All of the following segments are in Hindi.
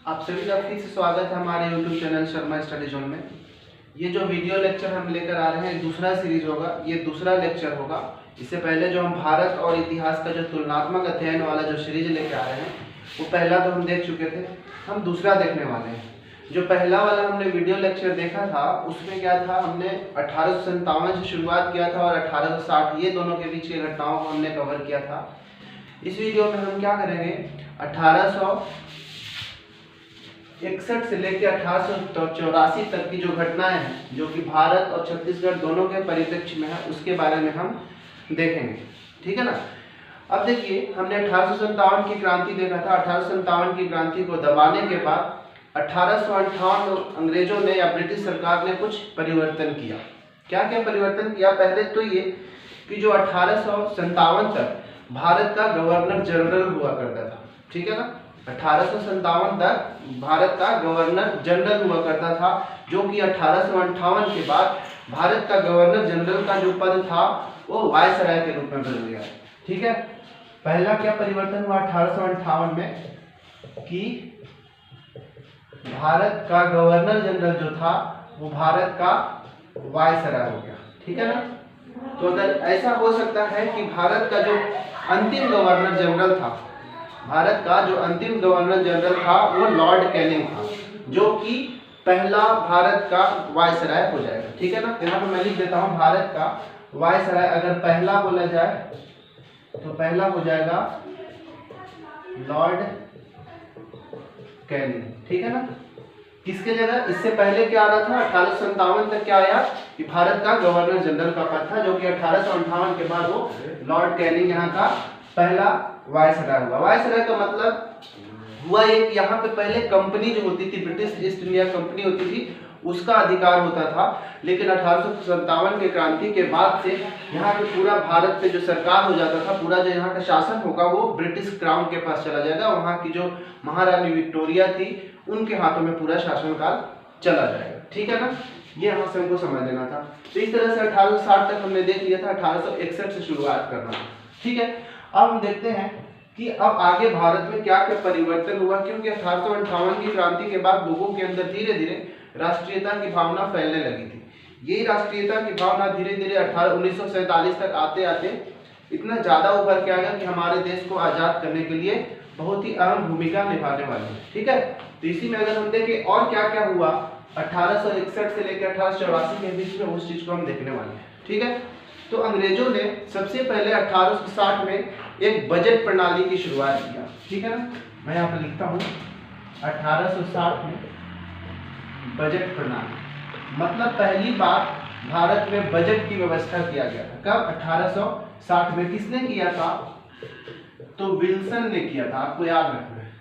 आप सभी का फिर से स्वागत है हमारे YouTube channel Sharma study zone में। ये जो वीडियो लेक्चर हम लेकर आ रहे हैं दूसरा सीरीज होगा, ये दूसरा लेक्चर होगा। इससे पहले जो हम भारत और इतिहास का जो तुलनात्मक अध्ययन वाला जो सीरीज लेकर आ रहे हैं वो पहला तो हम देख चुके थे, हम दूसरा देखने वाले हैं। जो पहला वाला हमने वीडियो लेक्चर देखा था उसमें क्या था, हमने 1857 से शुरुआत किया था और 1860 ये दोनों के बीच की घटनाओं को हमने कवर किया था। इस वीडियो में हम क्या करेंगे, 1861 से लेकर 1884 तक की जो घटनाएं हैं जो कि भारत और छत्तीसगढ़ दोनों के परिप्रेक्ष्य में है उसके बारे में हम देखेंगे, ठीक है ना। अब देखिए, हमने 1857 की क्रांति देखा था। 1857 की क्रांति को दबाने के बाद 1858 में अंग्रेजों ने या ब्रिटिश सरकार ने कुछ परिवर्तन किया। क्या क्या परिवर्तन किया? पहले तो ये कि जो 1857 तक भारत का गवर्नर जनरल हुआ करता था, ठीक है ना। 1857 तक भारत का गवर्नर जनरल हुआ करता था, जो कि 1858 के बाद भारत का गवर्नर जनरल का जो पद था वो वायसराय के रूप में बदल गया, ठीक है। पहला क्या परिवर्तन हुआ 1858 में कि भारत का गवर्नर जनरल जो था वो भारत का वायसराय हो गया, ठीक है ना। तो अगर ऐसा हो सकता है कि भारत का जो अंतिम गवर्नर जनरल था, भारत का जो अंतिम गवर्नर जनरल था वो लॉर्ड कैनिंग था, जो कि पहला भारत का वायसराय हो जाएगा, ठीक है ना। यहाँ पे मैं लिख देता हूँ भारत का वायसराय अगर पहला बोला जाए तो पहला हो जाएगा लॉर्ड कैनिंग, ठीक है ना। किसके जगह? इससे पहले क्या आ रहा था, 1857 तक क्या आया कि भारत का गवर्नर जनरल का पद था, जो कि 1858 के बाद वो लॉर्ड कैनिंग यहाँ का पहला वायसराय हुआ। वायसराय का मतलब हुआ ये कि यहाँ पे पहले कंपनी जो होती थी, ब्रिटिश ईस्ट इंडिया कंपनी होती थी, उसका अधिकार होता था। लेकिन 1857 के क्रांति के बाद से यहाँ पे पूरा भारत पे जो सरकार हो जाता था, पूरा जो यहाँ का शासन होगा वो ब्रिटिश क्राउन के पास चला जाएगा। वहाँ की जो महारानी विक्टोरिया थी उनके हाथों में पूरा शासनकाल चला जाएगा, ठीक है ना। ये यहाँ से हमको समझ लेना था। तो इस तरह से 1860 तक हमने देख लिया था, 1861 से शुरुआत करना, ठीक है। अब हम देखते हैं कि अब आगे भारत में क्या क्या परिवर्तन हुआ, क्योंकि 1858 की क्रांति के बाद लोगों के अंदर धीरे धीरे राष्ट्रीयता की भावना फैलने लगी थी। यही राष्ट्रीयता की भावना धीरे धीरे 1947 तक आते आते इतना ज्यादा उभर के आ गया कि हमारे देश को आजाद करने के लिए बहुत ही अहम भूमिका निभाने वाली है, ठीक है। तो इसी में अगर हम देखें और क्या क्या हुआ 1861 से लेकर 1884 के बीच में, उस चीज को हम देखने वाले हैं, ठीक है। तो अंग्रेजों ने सबसे पहले 1860 में एक बजट प्रणाली की शुरुआत किया, ठीक है ना। मैं यहाँ पर लिखता हूँ 1860 में बजट प्रणाली, मतलब पहली बार भारत में बजट की व्यवस्था किया गया था। कब? 1860 में। किसने किया था? तो विल्सन ने किया था, आपको याद रखना है,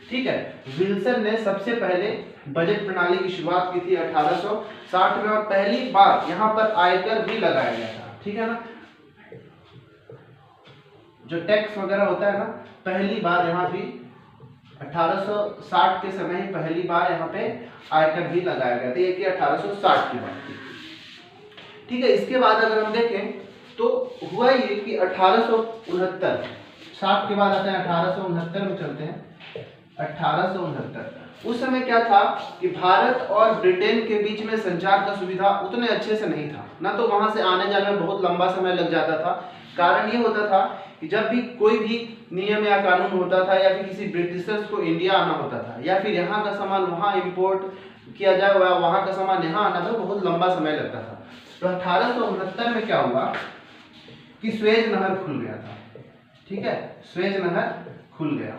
ठीक है। विल्सन ने सबसे पहले बजट प्रणाली की शुरुआत की थी 1860 में, और पहली बार यहाँ पर आयकर भी लगाया गया था, ठीक है ना। जो टैक्स वगैरह होता है ना, पहली बार यहाँ भी 1860 के समय ही पहली बार यहाँ पे आयकर भी लगाया गया था। ये कि 1860 की बात थी, ठीक है। इसके बाद अगर हम देखें तो हुआ ये कि 1869, 60 के बाद आता है 1869 में चलते हैं। 1869 उस समय क्या था कि भारत और ब्रिटेन के बीच में संचार का सुविधा उतने अच्छे से नहीं था ना, तो वहां से आने जाने में बहुत लंबा समय लग जाता था। कारण ये होता था कि जब भी कोई भी नियम या कानून होता था, या फिर किसी ब्रिटिशर्स को इंडिया आना होता था, या फिर यहाँ का सामान वहाँ इंपोर्ट किया जाए, वहाँ का सामान यहाँ आना था, बहुत लंबा समय लगता था। तो 1869 में क्या हुआ कि स्वेज नहर खुल गया था, ठीक है। स्वेज नहर खुल गया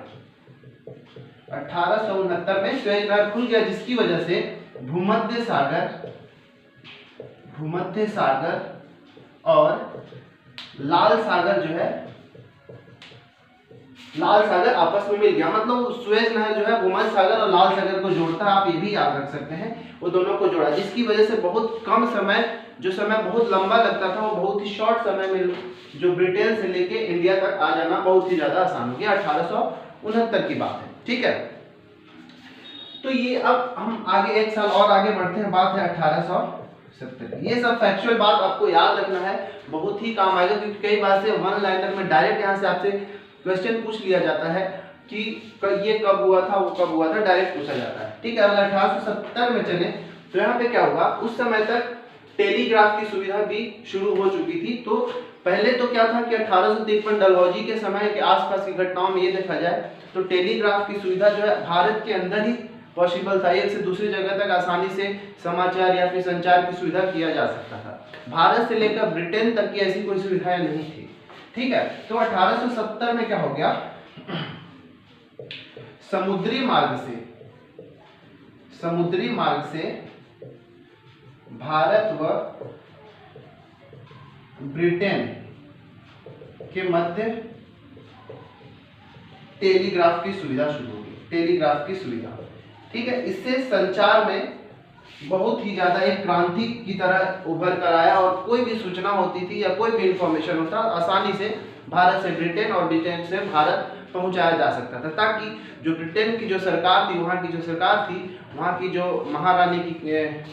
1869 में, स्वेज नहर खुल गया, जिसकी वजह से भूमध्य सागर और लाल सागर जो है, लाल सागर आपस में मिल गया। मतलब स्वेज नहर जो है भूमध्य सागर और लाल सागर को जोड़ता है, आप ये भी याद रख सकते हैं, वो दोनों को जोड़ा, जिसकी वजह से बहुत कम समय, जो समय बहुत लंबा लगता था वो बहुत ही शॉर्ट समय में जो ब्रिटेन से लेके इंडिया तक आ जाना बहुत ही ज्यादा आसान हो गया। 1869 की बात है, ठीक है। तो ये अब हम आगे एक साल और आगे बढ़ते हैं, बात है 1870। ये सब फैक्चुअल बात आपको याद रखना है, बहुत ही काम आएगा, क्योंकि कई बार से वन लाइनर में डायरेक्ट यहाँ से आपसे क्वेश्चन पूछ लिया जाता है कि ये कब हुआ था, वो कब हुआ था, डायरेक्ट पूछा जाता है। ठीक है, अगर 1870 में चले तो यहाँ पे क्या होगा, उस समय तक टेलीग्राफ की सुविधा भी शुरू हो चुकी थी। तो पहले तो क्या था कि 1853 डलहौजी के समय के आसपास की घटनाओं में ये देखा जाए तो टेलीग्राफ की सुविधा जो है भारत के अंदर ही पॉसिबल था, एक से दूसरी जगह तक आसानी से समाचार या फिर संचार की सुविधा किया जा सकता था। भारत से लेकर ब्रिटेन तक की ऐसी कोई सुविधाएं नहीं थी। ठीक है, तो 1870 में क्या हो गया, समुद्री मार्ग से भारत व ब्रिटेन के मध्य टेलीग्राफ की सुविधा शुरू हुई, टेलीग्राफ की सुविधा। ठीक है, इससे संचार में बहुत ही ज्यादा एक क्रांति की तरह उभर कर आया और कोई भी सूचना होती थी या कोई भी इंफॉर्मेशन होता आसानी से भारत से ब्रिटेन और ब्रिटेन से भारत पहुंचाया जा सकता था, ताकि जो ब्रिटेन की जो सरकार थी, वहाँ की जो सरकार थी, वहाँ की जो महारानी की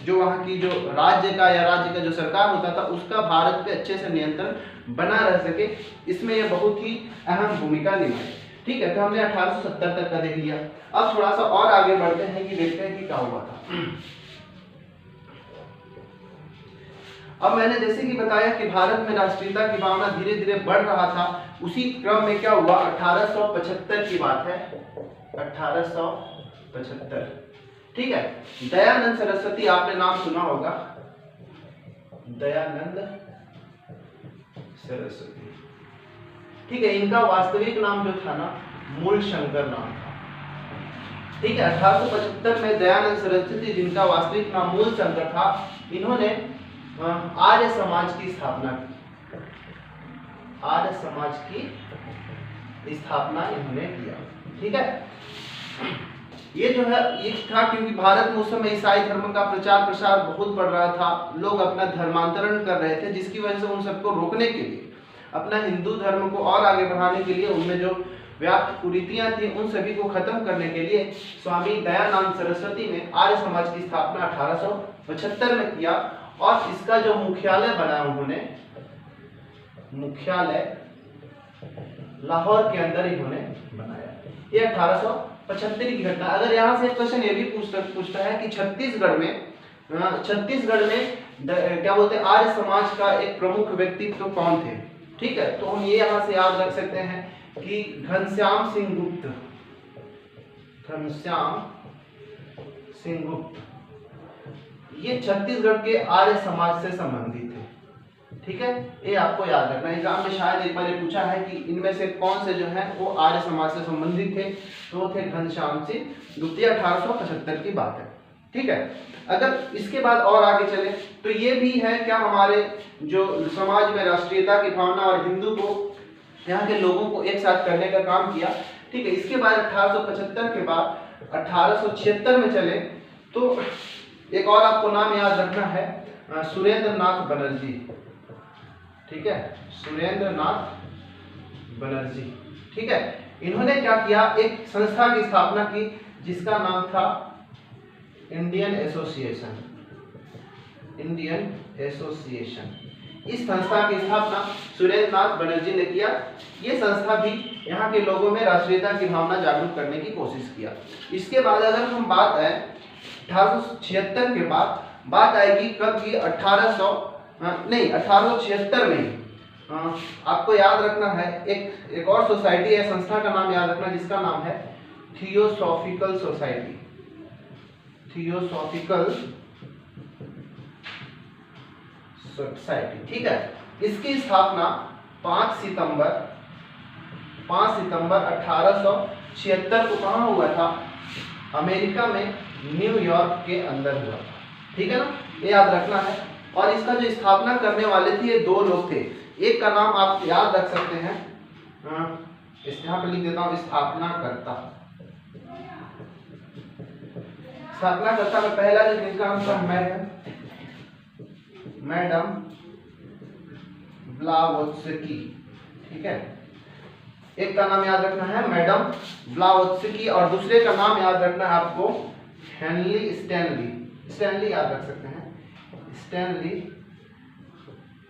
जो वहाँ की जो राज्य का जो सरकार होता था उसका भारत पे अच्छे से नियंत्रण बना रह सके, इसमें यह बहुत ही अहम भूमिका निभाई। ठीक है, तो हमने 1870 तक का देख लिया। अब थोड़ा सा और आगे बढ़ते हैं कि देखते हैं कि क्या हुआ था। अब मैंने जैसे कि बताया कि भारत में राष्ट्रीयता की भावना धीरे धीरे बढ़ रहा था, उसी क्रम में क्या हुआ, 1875 की बात है, 1875। ठीक है, दयानंद सरस्वती, आपने नाम सुना होगा, दयानंद सरस्वती। ठीक है, इनका वास्तविक नाम जो था ना, मूलशंकर नाम था। ठीक है, 1875 में दयानंद सरस्वती, जिनका वास्तविक नाम मूलशंकर था, इन्होंने आर्य समाज की स्थापना की, आर्य समाज की स्थापना इन्होंने किया। ठीक है, ये जो है ये था क्योंकि भारत में उस समय ईसाई धर्म का प्रचार प्रसार बहुत बढ़ रहा था, लोग अपना धर्मांतरण कर रहे थे, जिसकी वजह से उन सबको रोकने के लिए, अपना हिंदू धर्म को और आगे बढ़ाने के लिए, उनमें जो व्याप्त कुरीतियां थी उन सभी को खत्म करने के लिए स्वामी दयानंद सरस्वती ने आर्य समाज की स्थापना 1875 में किया और इसका जो मुख्यालय बनाया उन्होंने, मुख्यालय लाहौर के अंदर इन्होंने बनाया। ये 1875 की घटना। अगर यहाँ से क्वेश्चन ये भी पूछता है कि छत्तीसगढ़ में क्या बोलते हैं, आर्य समाज का एक प्रमुख व्यक्तित्व तो कौन थे। ठीक है, तो हम ये यहाँ से याद रख सकते हैं कि घनश्याम सिंह गुप्त, घनश्याम सिंह गुप्त, ये छत्तीसगढ़ के आर्य समाज से संबंधित थे। ठीक है, ये आपको याद रखना है, एग्जाम में शायद एक बार पूछा है कि इनमें से कौन से जो है वो आर्य समाज से संबंधित थे, तो थे घनश्याम सिंह गुप्त। 1875 की बात है। ठीक है, अगर इसके बाद और आगे चले तो ये भी है क्या, हमारे जो समाज में राष्ट्रीयता की भावना और हिंदू को, यहाँ के लोगों को एक साथ करने का काम किया। ठीक है, इसके बाद 1875 के बाद 1876 में चले तो एक और आपको नाम याद रखना है, सुरेंद्र नाथ बनर्जी। ठीक है, सुरेंद्र नाथ बनर्जी। ठीक है, इन्होंने क्या किया, एक संस्था की स्थापना की जिसका नाम था इंडियन एसोसिएशन, इंडियन एसोसिएशन। इस संस्था की स्थापना सुरेंद्र नाथ बनर्जी ने किया। ये संस्था भी यहाँ के लोगों में राष्ट्रीयता की भावना जागरूक करने की कोशिश किया। इसके बाद अगर हम बात है 1876 के बाद, बात आएगी कब की, 1876 में आपको याद रखना है एक और सोसाइटी है, संस्था का नाम याद रखना जिसका नाम है थियोसॉफिकल सोसाइटी, थियोसॉफिकल सोसाइटी। ठीक है, इसकी स्थापना 5 सितंबर 1876 को कहाँ हुआ था, अमेरिका में न्यूयॉर्क के अंदर हुआ था। ठीक है ना, ये याद रखना है। और इसका जो स्थापना करने वाले थे ये 2 लोग थे, एक का नाम आप याद रख सकते हैं, इस यहाँ पे लिख देता हूँ, स्थापनाकर्ता। स्थापनाकर्ता में पहला जिनका नाम था मैडम ब्लावत्स्की। ठीक है, एक का नाम याद रखना है मैडम ब्लावत्स्की और दूसरे का नाम याद रखना है आपको हेनरी स्टैनली। स्टैनली याद रख सकते हैं,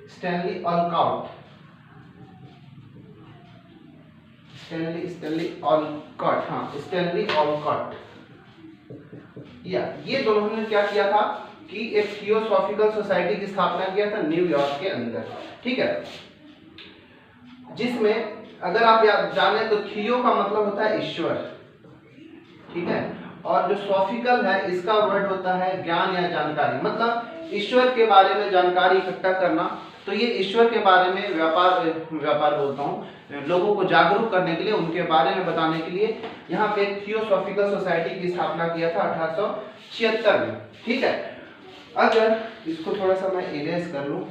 स्टैनली ऑलकॉट। स्टैनली ओलकॉट, हाँ स्टैनली ओलकॉट, या ये दोनों ने क्या किया था कि एक थियोसॉफिकल सोसाइटी की स्थापना किया था न्यूयॉर्क के अंदर, ठीक है, जिसमें अगर आप जाने तो थियो का मतलब होता है ईश्वर, ठीक है, और जो सॉफिकल है इसका वर्ड होता है ज्ञान या जानकारी, मतलब ईश्वर के बारे में जानकारी इकट्ठा करना। तो ये ईश्वर के बारे में व्यापार बोलता हूँ, लोगों को जागरूक करने के लिए, उनके बारे में बताने के लिए यहाँ पे एक थियोसॉफिकल सोसाइटी की स्थापना किया था 1876 में, ठीक है। अगर इसको थोड़ा सा मैं इरेज कर लूं,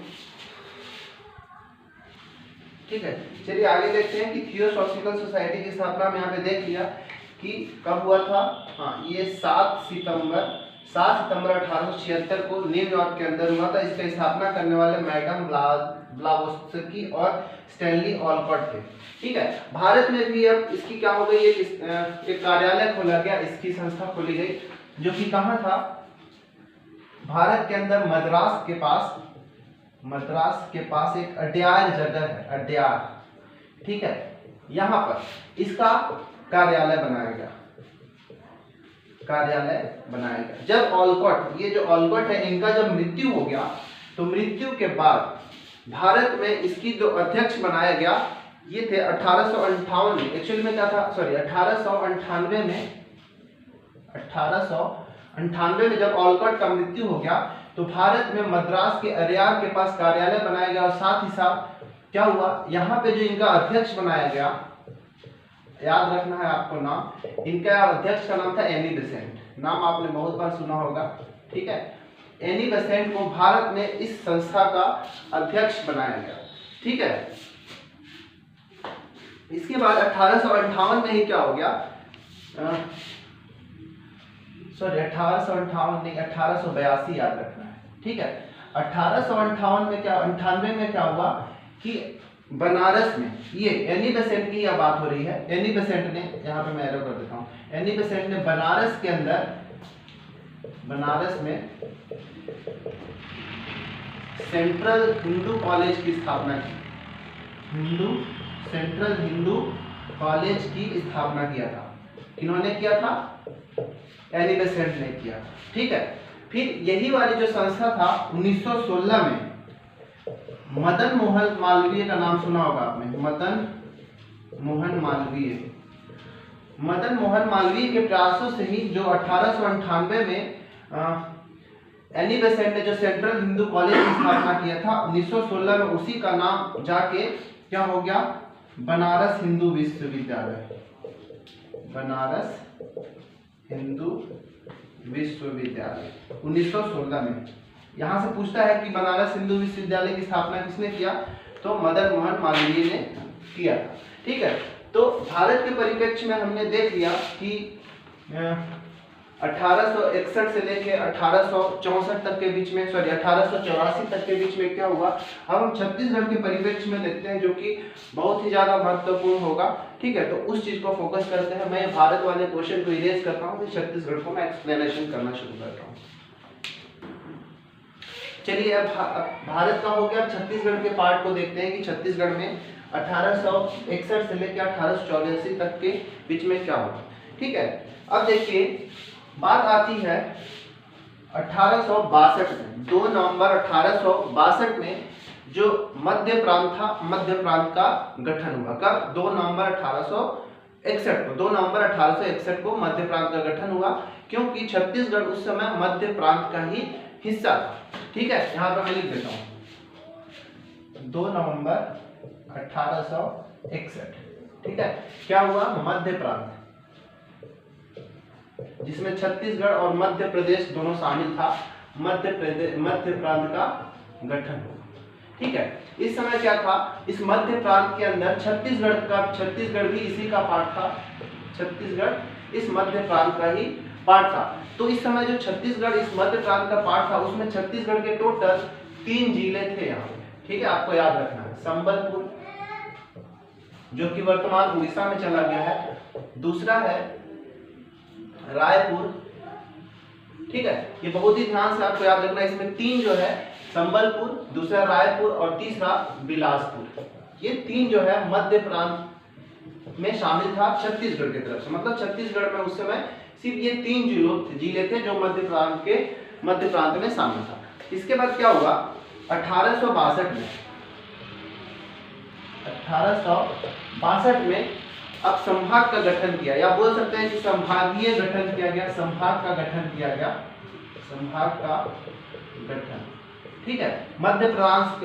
ठीक है, चलिए आगे देखते हैं कि थियोसॉफिकल सोसाइटी की स्थापना हम यहाँ पे देख लिया कि कब हुआ था। हाँ, ये 7 सितंबर 1876 को न्यूयॉर्क के अंदर हुआ था। इसका स्थापना करने वाले मैडम ब्लावत्स्की और स्टैनली ओलकॉट थे, ठीक है। भारत में भी अब इसकी क्या हो गई, एक कार्यालय खोला गया, इसकी संस्था खोली गई, जो कि कहाँ था, भारत के अंदर मद्रास के पास एक अड्यार जगह है, अड्यार, ठीक है, यहाँ पर इसका कार्यालय बनाया गया। जब ओलकॉट, ये जो ओलकॉट है, इनका जब मृत्यु हो गया, तो मृत्यु के बाद भारत में इसकी जो अध्यक्ष बनाया गया, ये थे 1858 में, एक्चुअली में क्या था, सॉरी 1898 में जब ओलकॉट का मृत्यु हो गया, तो भारत में मद्रास के अड्यार के पास कार्यालय बनाया गया, और साथ ही साथ क्या हुआ, यहाँ पे जो इनका अध्यक्ष बनाया गया, याद रखना है आपको नाम, इनका अध्यक्ष का नाम था एनी बेसेंट, नाम आपने बहुत बार सुना होगा, ठीक है। एनी बेसेंट को भारत में इस संस्था का अध्यक्ष बनाया गया, ठीक है। इसके बाद 1858 में ही क्या हो गया, सॉरी 1858 नहीं, 1882 याद रखना है, ठीक है। 1858 में क्या, 98 में क्या हुआ कि बनारस में, ये एनी बेसेंट की यह बात हो रही है, एनी बेसेंट ने, यहाँ पे मैं एरो कर देता हूँ, एनी बेसेंट ने बनारस के अंदर, बनारस में सेंट्रल हिंदू कॉलेज की स्थापना की, सेंट्रल हिंदू कॉलेज की स्थापना किया था। किन्होंने किया था, एनी बेसेंट ने किया, ठीक है। फिर यही वाली जो संस्था था 1916 में मदन मोहन मालवीय का नाम सुना होगा आपने, मदन मोहन मालवीय के प्रयासों से ही जो 1898 में एनी बेसेंट ने जो सेंट्रल हिंदू कॉलेज की स्थापना किया था, 1916 में उसी का नाम जाके क्या हो गया, बनारस हिंदू विश्वविद्यालय, बनारस हिंदू विश्वविद्यालय 1916 में। यहाँ से पूछता है कि बनारस हिंदू विश्वविद्यालय की स्थापना किसने किया, तो मदन मोहन मालवीय ने किया था, ठीक है। तो भारत के परिप्रेक्ष्य में हमने देख लिया कि 1861 से लेके 1864 तक के बीच में, सॉरी 1884 तक के बीच में क्या हुआ। अब हम छत्तीसगढ़ के परिप्रेक्ष्य में देखते हैं, जो कि बहुत ही ज्यादा महत्वपूर्ण होगा, ठीक है। तो उस चीज को फोकस करते हैं। मैं भारत वाले क्वेश्चन को इरेज करता हूँ, फिर छत्तीसगढ़ को मैं एक्सप्लेनेशन करना शुरू करता हूँ। चलिए अब भारत का हो गया, छत्तीसगढ़ के पार्ट को देखते हैं कि छत्तीसगढ़ में 1861 से लेकर 1884 तक के बीच में क्या हुआ, ठीक है। अब देखिए बात आती है 1862 में, 2 नवंबर 1862 में जो मध्य प्रांत था, मध्य प्रांत का गठन हुआ। कब, 2 नवंबर 1861 को, 2 नवंबर 1861 को मध्य प्रांत का गठन हुआ, क्योंकि छत्तीसगढ़ उस समय मध्य प्रांत का ही हिस्सा था, ठीक है। यहाँ पर मैं लिख देता हूँ 2 नवंबर 1861, ठीक है। क्या हुआ, मध्य प्रांत, जिसमें छत्तीसगढ़ और मध्य प्रदेश दोनों शामिल था, मध्य प्रांत का गठन हुआ, ठीक है। इस समय क्या था, इस मध्य प्रांत के अंदर छत्तीसगढ़ भी इसी का पार्ट था, छत्तीसगढ़ इस मध्य प्रांत का ही पार्ट था। तो इस समय जो छत्तीसगढ़ इस मध्य प्रांत का पार्ट था, उसमें छत्तीसगढ़ के टोटल 3 जिले थे यहाँ पे, ठीक है। आपको याद रखना है, संबलपुर जो कि वर्तमान उड़ीसा में चला गया है, दूसरा है रायपुर, ठीक है। ये बहुत ही ध्यान से आपको याद रखना है, इसमें 3 जो है, संबलपुर, दूसरा रायपुर और तीसरा बिलासपुर, ये 3 जो है मध्य प्रांत में शामिल था छत्तीसगढ़ की तरफ से। मतलब छत्तीसगढ़ में उस समय सिर्फ ये 3 जिले थे जो मध्य प्रांत में शामिल था। इसके बाद क्या हुआ, 1862 में अब संभाग का गठन किया, या बोल सकते हैं कि संभागीय गठन किया गया, संभाग का गठन, ठीक है। मध्य प्रांत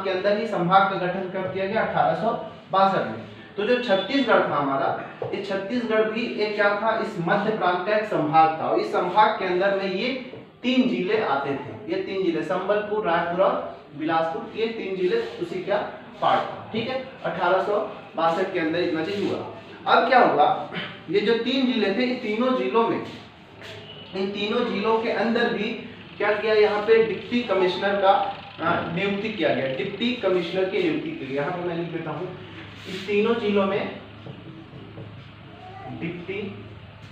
के अंदर ही संभाग का गठन कब किया गया, 1862 में। तो जो छत्तीसगढ़ था हमारा, ये छत्तीसगढ़ भी एक क्या था, इस मध्य प्रांत का एक संभाग था, और इस संभाग के अंदर में ये 3 जिले आते थे। ये 3 जिले संबलपुर, रायपुर और बिलासपुर, ये 3 जिले उसी का पार्ट था, ठीक है। 1862 के अंदर इतना चीज हुआ। अब क्या हुआ, ये जो 3 जिले थे, इन तीनों जिलों के अंदर भी क्या किया, यहाँ पे डिप्टी कमिश्नर का नियुक्ति किया गया, डिप्टी कमिश्नर की नियुक्ति की गई। यहाँ पे मैं लिख देता हूँ, इस तीनों जिलों में डिप्टी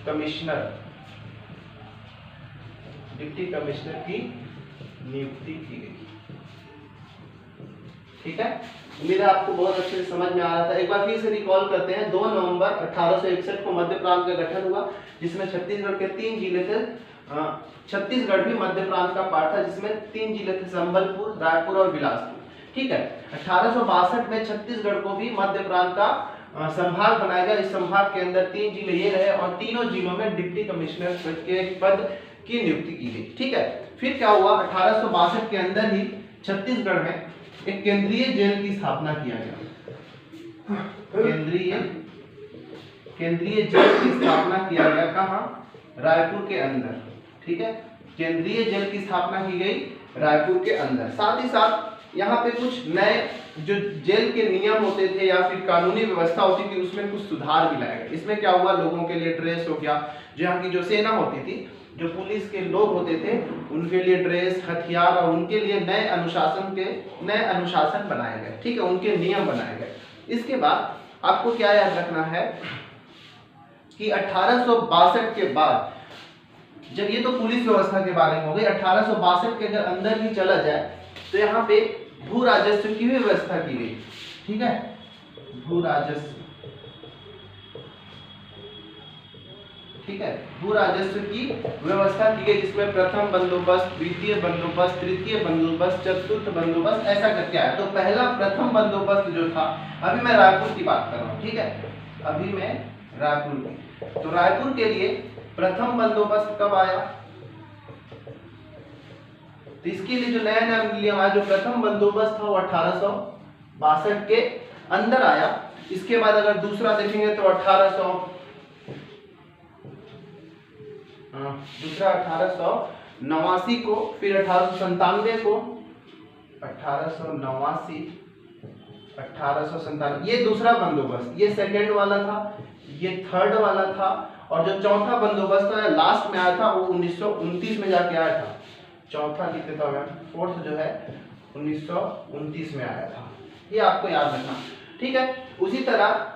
कमिश्नर की नियुक्ति की गई, ठीक है। उम्मीद है आपको बहुत अच्छे से समझ में आ रहा था। एक बार फिर से रिकॉल करते हैं। 2 नवंबर 1861 को मध्य प्रांत का गठन हुआ, जिसमें छत्तीसगढ़ के 3 जिले थे। छत्तीसगढ़ भी मध्य प्रांत का पार्ट था, जिसमें 3 जिले थे, संबलपुर, रायपुर और बिलासपुर, ठीक है। 1862 में छत्तीसगढ़ को भी मध्य प्रांत का संभाग बनाया गया। इस संभाग के अंदर 3 जिले ये रहे, और तीनों जिलों में डिप्टी कमिश्नर के पद की नियुक्ति की गई, ठीक है। फिर क्या हुआ, 1862 के अंदर ही छत्तीसगढ़ में एक केंद्रीय जेल की स्थापना किया गया। केंद्रीय जेल की स्थापना किया गया, कहाँ, रायपुर के अंदर, ठीक है। केंद्रीय जेल की स्थापना की गई रायपुर के अंदर। साथ ही साथ यहाँ पे कुछ नए जो जेल के नियम होते थे या फिर कानूनी व्यवस्था होती थी, उसमें कुछ सुधार भी लाया गया। इसमें क्या हुआ, लोगों के लिए ड्रेस हो गया, जो यहाँ की जो सेना होती थी, जो पुलिस के लोग होते थे, उनके लिए ड्रेस, हथियार, और उनके लिए नए अनुशासन बनाए गए, ठीक है, उनके नियम बनाए गए। इसके बाद आपको क्या याद रखना है कि 1862 के बाद, जब ये तो पुलिस व्यवस्था के बारे में हो गई, 1862 के अगर अंदर ही चला जाए तो यहाँ पे भू राजस्व की भी व्यवस्था की गई, ठीक है। भू राजस्व, ठीक है, भू राजस्व की व्यवस्था की गई, जिसमें प्रथम बंदोबस्त, द्वितीय बंदोबस्त, तृतीय बंदोबस्त, चतुर्थ बंदोबस्त, ऐसा करके आया। तो पहला प्रथम बंदोबस्त जो था, अभी मैं रायपुर की बात कर रहा हूँ, ठीक है, अभी मैं रायपुर की, तो रायपुर के लिए प्रथम बंदोबस्त कब आया, तो इसके लिए जो नया नियम आया, जो प्रथम बंदोबस्त था, वो 1862 के अंदर आया। इसके बाद अगर दूसरा देखेंगे तो 1889 को, फिर 1897 को, 1897, ये दूसरा बंदोबस्त, ये सेकेंड वाला था, ये थर्ड वाला था, और जो चौथा बंदोबस्त था, लास्ट में आया था, वो 1929 में जाके आया था। चौथा लिख देता हूं, फोर्थ जो है 1929 में आया था, ये आपको याद रखना, ठीक है। उसी तरह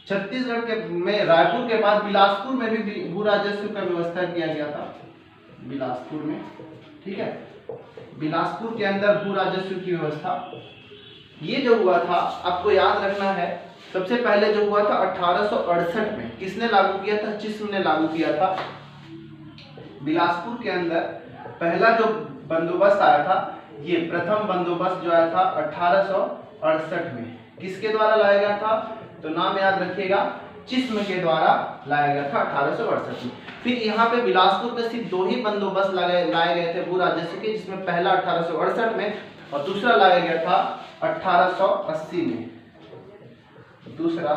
छत्तीसगढ़ के में रायपुर के बाद बिलासपुर में भी भू राजस्व का व्यवस्था किया गया था, बिलासपुर में, ठीक है। बिलासपुर के अंदर भू राजस्व की व्यवस्था, ये जो हुआ था आपको याद रखना है। सबसे पहले जो हुआ था 1868 में, किसने लागू किया था, चिस्म ने लागू किया था। बिलासपुर के अंदर पहला जो बंदोबस्त आया था, ये प्रथम बंदोबस्त जो आया था 1868 में, किसके द्वारा लाया गया था, तो नाम याद रखिएगा, चिस्म के द्वारा लाया गया था 1868 में। फिर यहाँ पे बिलासपुर में सिर्फ 2 ही बंदोबस्त लाए गए थे भू राजस्व के, जिसमें पहला 1868 में और दूसरा लाया गया था 1880 में, दूसरा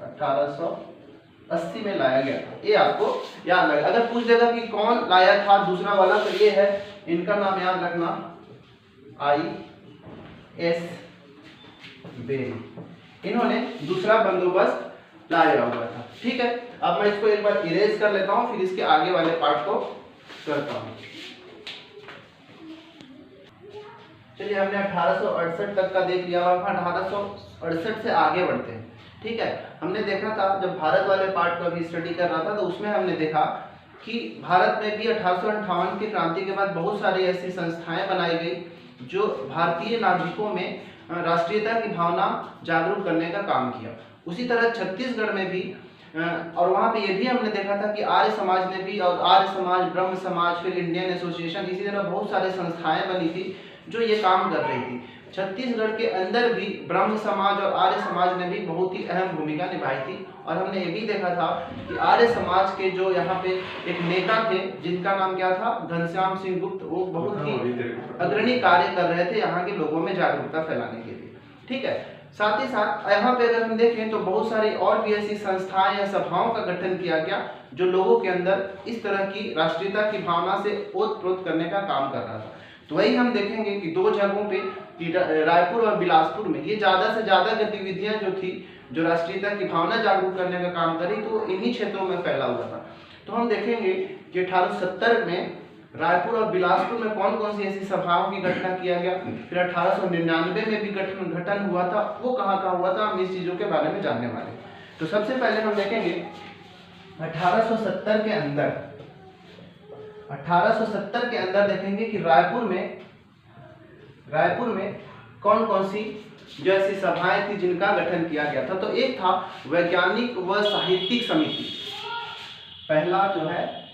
1880 में लाया गया था। ये आपको याद रखना। अगर पूछ देगा कि कौन लाया था दूसरा वाला, तो ये है, इनका नाम याद रखना, I.S. बेरी, इन्होंने दूसरा बंदोबस्त लाया हुआ था, ठीक है। अब मैं इसको एक बार इरेज कर लेता हूं, फिर इसके आगे वाले पार्ट को करता हूं। चलिए, हमने 1868 तक का देख लिया, अब 1868 से आगे बढ़ते हैं, ठीक है। हमने देखा था, जब भारत वाले पार्ट को अभी स्टडी कर रहा था, तो उसमें हमने देखा कि भारत में भी 1858 की क्रांति के बाद बहुत सारी ऐसी संस्थाएं बनाई गई जो भारतीय नागरिकों में राष्ट्रीयता की भावना जागरूक करने का काम किया। उसी तरह छत्तीसगढ़ में भी और वहाँ पे ये भी हमने देखा था कि आर्य समाज ने भी, और आर्य समाज, ब्रह्म समाज, फिर इंडियन एसोसिएशन, इसी तरह बहुत सारे संस्थाएं बनी थी जो ये काम कर रही थी। छत्तीसगढ़ के अंदर भी ब्रह्म समाज और आर्य समाज ने भी बहुत ही अहम भूमिका निभाई थी। और हमने ये भी देखा था कि आर्य समाज के जो यहाँ पे एक नेता थे जिनका नाम क्या था, घनश्याम सिंह गुप्त, वो बहुत ही अग्रणी कार्य कर रहे थे यहाँ के लोगों में जागरूकता फैलाने के लिए। ठीक है, साथ ही साथ यहाँ पे अगर हम देखें तो बहुत सारी और भी ऐसी संस्थाएं या सभाओं का गठन किया गया जो लोगों के अंदर इस तरह की राष्ट्रीयता की भावना से ओतप्रोत करने का काम कर रहा था। तो वही हम देखेंगे कि दो जगहों पे, रायपुर और बिलासपुर में, ये ज्यादा से ज्यादा गतिविधियां जो थी जो राष्ट्रीयता की भावना जागरूक करने का काम करी, तो इन्हीं क्षेत्रों में फैला हुआ था। तो हम देखेंगे कि 1870 में रायपुर और बिलासपुर में कौन कौन सी ऐसी सभाओं की घटना किया गया, फिर 1899 में भी गठन हुआ था, वो कहाँ हुआ था, हम इस चीजों के बारे में जानने वाले। तो सबसे पहले हम देखेंगे 1870 के अंदर देखेंगे कि रायपुर में कौन कौन सी जो ऐसी सभाएं थी जिनका गठन किया गया था। तो एक था वैज्ञानिक व साहित्यिक समिति, पहला जो है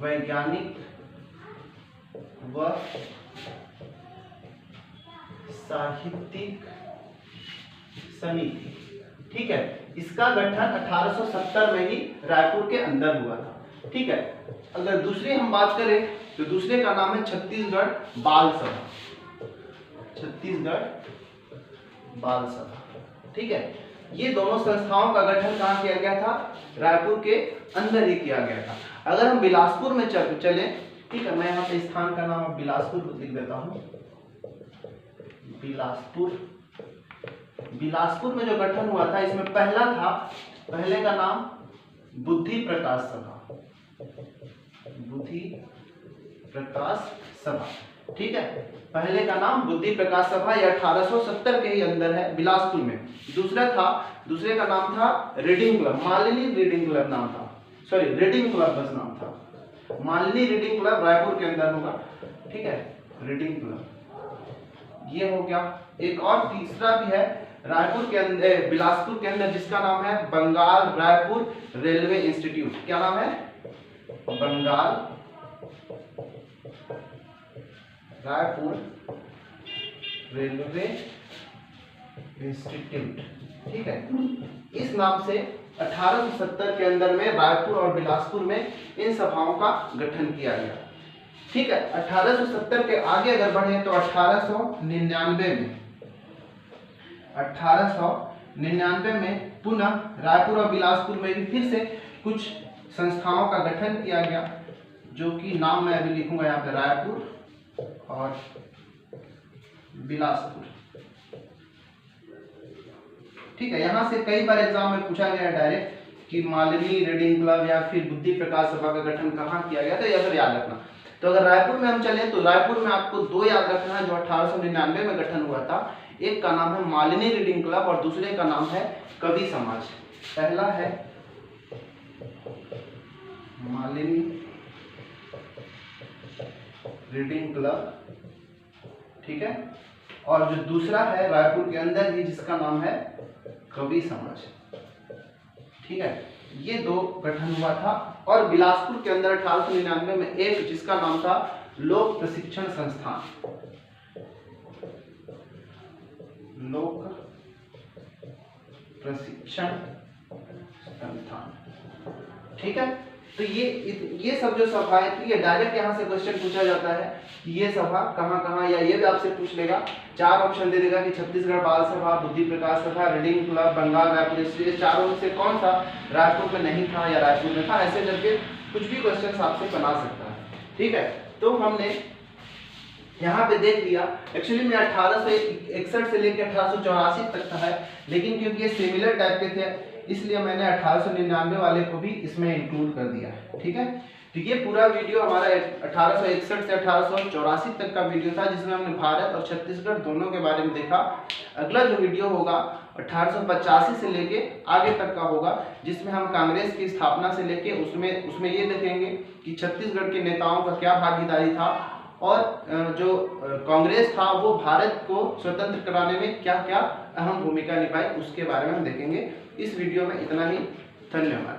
वैज्ञानिक व साहित्यिक समिति। ठीक है, इसका गठन 1870 में ही रायपुर के अंदर हुआ था। ठीक है, अगर दूसरी हम बात करें तो दूसरे का नाम है छत्तीसगढ़ बाल सभा। छत्तीसगढ़ बाल सभा। ठीक है, ये दोनों संस्थाओं का गठन कहाँ किया गया था, रायपुर के अंदर ही किया गया था। अगर हम बिलासपुर में चले, ठीक है, मैं यहाँ पे स्थान का नाम बिलासपुर लिख देता हूँ। बिलासपुर में जो गठन हुआ था, इसमें पहले का नाम बुद्धि प्रकाश सभा। बुद्धि प्रकाश सभा। ठीक है, पहले का नाम बुद्धि प्रकाश सभा, यह 1870 के ही अंदर है बिलासपुर में। दूसरे का नाम था reading club, Malini reading club नाम था, सॉरी रीडिंग क्लब बस नाम था। मालिनी रीडिंग क्लब रायपुर के अंदर होगा। ठीक है, रीडिंग क्लब ये हो गया। एक और तीसरा भी है रायपुर के अंदर, बिलासपुर के अंदर, जिसका नाम है बंगाल रायपुर रेलवे इंस्टीट्यूट। क्या नाम है, बंगाल रायपुर रेलवे इंस्टीट्यूट। ठीक है, इस नाम से 1870 के अंदर में रायपुर और बिलासपुर में इन सभाओं का गठन किया गया। ठीक है, 1870 के आगे अगर बढ़े तो 1899 में पुनः रायपुर और बिलासपुर में भी फिर से कुछ संस्थाओं का गठन किया गया, जो कि नाम मैं अभी लिखूंगा यहाँ पे, रायपुर और बिलासपुर। ठीक है, यहाँ से कई बार एग्जाम में पूछा गया है डायरेक्ट कि मालिनी रीडिंग क्लब या फिर बुद्धि प्रकाश सभा का गठन कहाँ किया गया था, या फिर याद रखना। तो अगर रायपुर में हम चले तो रायपुर में आपको दो याद रखना है जो 1899 में गठन हुआ था। एक का नाम है मालिनी रीडिंग क्लब और दूसरे का नाम है कवि समाज। पहला है मालिनी रीडिंग क्लब, ठीक है, और जो दूसरा है रायपुर के अंदर ही जिसका नाम है कवि समाज। ठीक है, ये दो गठन हुआ था। और बिलासपुर के अंदर 1899 में एक जिसका नाम था लोक प्रशिक्षण संस्थान, लोक प्रशिक्षण संस्थान। ठीक है, तो ये सब जो सभाएं थी, ये डायरेक्ट यहाँ से क्वेश्चन पूछा जाता है कि ये सभा कहाँ, या ये भी आपसे पूछ लेगा, चार ऑप्शन दे देगा कि छत्तीसगढ़ बाल सभा, बुद्धि प्रकाश सभा, रीडिंग क्लब, बंगाल रायपुर, ये चारों में से कौन सा रायपुर में नहीं था या रायपुर में था, ऐसे करके कुछ भी क्वेश्चन आपसे बना सकता है। ठीक है, तो हमने यहाँ पे देख लिया। एक्चुअली में 1861 से लेकर 1884 तक था है, लेकिन क्योंकि ये सिमिलर टाइप के थे इसलिए मैंने 1899 वाले को भी इसमें इंक्लूड कर दिया है। ठीक है, तो ये पूरा वीडियो हमारा 1861 से 1884 तक का वीडियो था, जिसमें हमने भारत और छत्तीसगढ़ दोनों के बारे में देखा। अगला जो वीडियो होगा 1885 से लेके आगे तक का होगा, जिसमें हम कांग्रेस की स्थापना से लेके उसमें ये देखेंगे कि छत्तीसगढ़ के नेताओं का क्या भागीदारी था और जो कांग्रेस था वो भारत को स्वतंत्र कराने में क्या क्या अहम भूमिका निभाई उसके बारे में हम देखेंगे। इस वीडियो में इतना ही। धन्यवाद।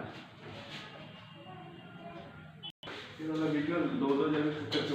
वीडियो 2 जगह